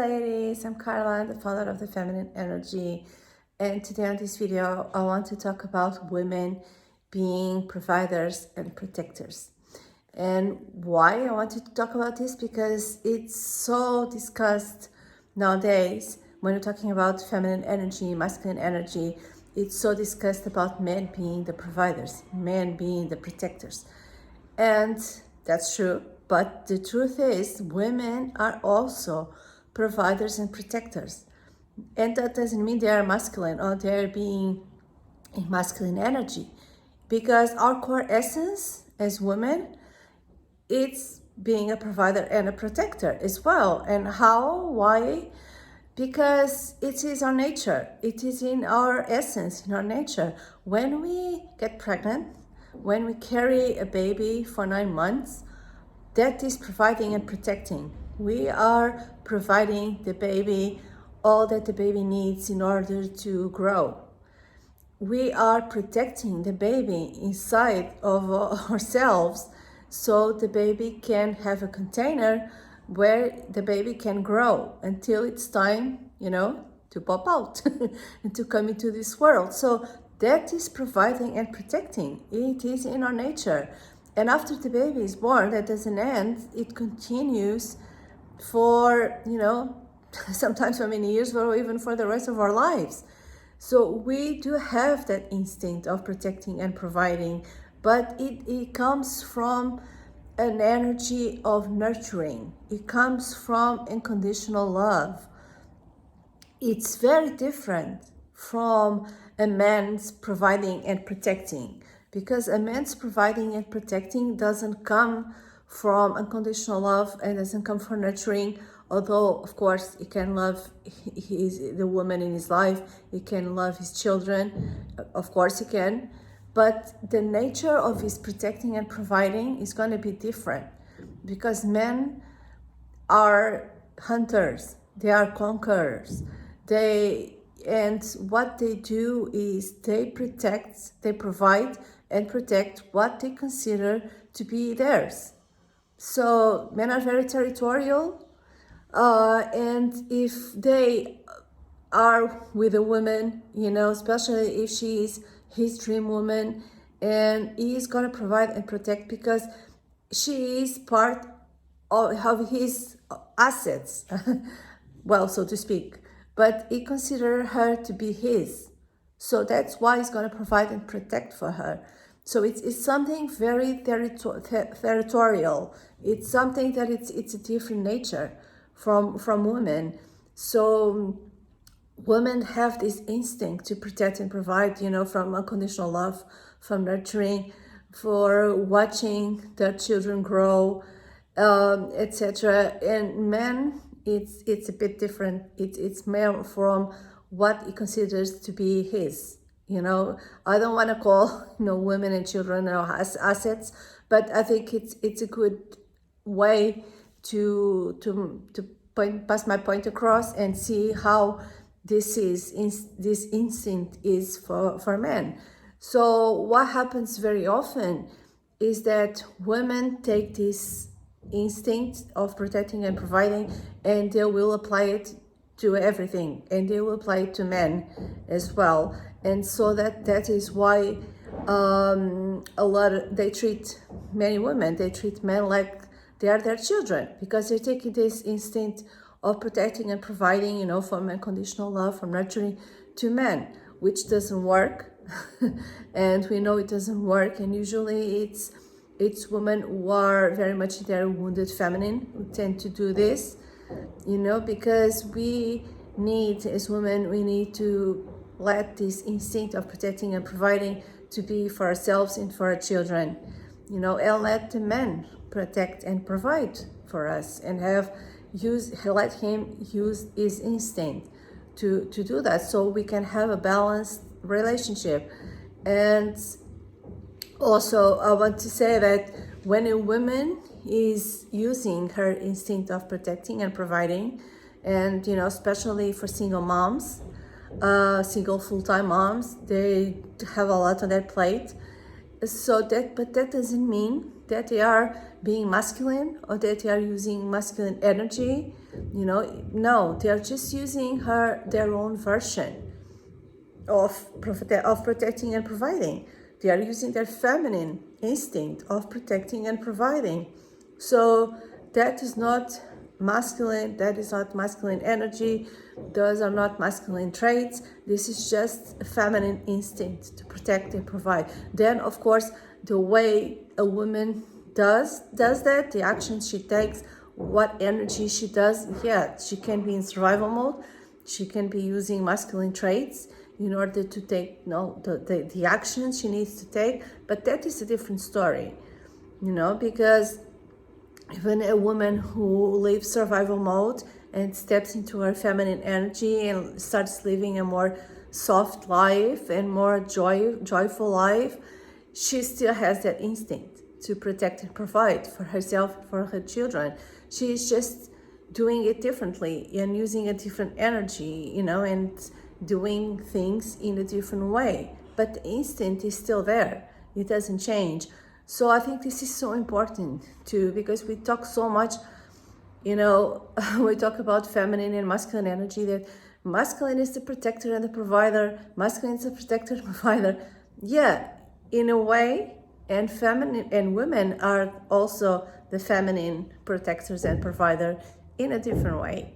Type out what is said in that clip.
ladies, I'm Carla, the founder of the Feminine Energy, and today on this video I want to talk about women being providers and protectors. And why I wanted to talk about this, because it's so discussed nowadays when we're talking about feminine energy, masculine energy. It's so discussed about men being the providers, men being the protectors. And that's true, but the truth is women are also providers and protectors. And that doesn't mean they are masculine or they're being in masculine energy, because our core essence as women, it's being a provider and a protector as well. And how? Why? Because it is our nature. It is in our essence, in our nature. When we get pregnant, when we carry a baby for 9 months, that is providing and protecting. We are providing the baby all that the baby needs in order to grow. We are protecting the baby inside of ourselves so the baby can have a container where the baby can grow until it's time, to pop out and to come into this world. So that is providing and protecting. It is in our nature. And after the baby is born, that doesn't end. It continues for, sometimes for many years or even for the rest of our lives. So we do have that instinct of protecting and providing, but it comes from an energy of nurturing. It comes from unconditional love. It's very different from a man's providing and protecting, because a man's providing and protecting doesn't come from unconditional love and doesn't come from nurturing. Although, of course, he can love the woman in his life, he can love his children, of course he can, but the nature of his protecting and providing is going to be different, because men are hunters, they are conquerors. And what they do is they provide and protect what they consider to be theirs. So men are very territorial, and if they are with a woman, especially if she is his dream woman, and he is gonna provide and protect because she is part of his assets, well, so to speak, but he considers her to be his. So that's why he's going to provide and protect for her. So it's something very territorial. It's something that it's a different nature from women. So women have this instinct to protect and provide, from unconditional love, from nurturing, for watching their children grow, etc. And men, it's a bit different. It's more from what he considers to be his. I don't want to call women and children assets, but I think it's a good way to pass my point across and see how this instinct is for men. So what happens very often is that women take this instinct of protecting and providing, and they will apply it to everything, and they will apply it to men as well. And so that is why they treat many women, they treat men like they are their children, because they're taking this instinct of protecting and providing, from unconditional love, from nurturing, to men, which doesn't work. And we know it doesn't work, and usually it's women who are very much their wounded feminine who tend to do this, because we need, as women, we need to let this instinct of protecting and providing to be for ourselves and for our children, and let the men protect and provide for us, and let him use his instinct to do that, so we can have a balanced relationship. And also, I want to say that when a woman is using her instinct of protecting and providing, and especially for single moms, single full-time moms, they have a lot on their plate. But that doesn't mean that they are being masculine or that they are using masculine energy. No, they are just using their own version of protecting and providing. They are using their feminine instinct of protecting and providing. So that is not masculine, that is not masculine energy, those are not masculine traits. This is just a feminine instinct to protect and provide. Then, of course, the way a woman does that, the actions she takes, what energy she does, yeah, she can be in survival mode, she can be using masculine traits in order to take the actions she needs to take, but that is a different story, because even a woman who lives survival mode and steps into her feminine energy and starts living a more soft life and more joyful life, she still has that instinct to protect and provide for herself, for her children. She is just doing it differently and using a different energy, and doing things in a different way. But the instinct is still there. It doesn't change. So I think this is so important too, because we talk so much, we talk about feminine and masculine energy, that masculine is the protector and the provider, masculine is the protector and provider. Yeah, in a way, and feminine and women are also the feminine protectors and provider in a different way.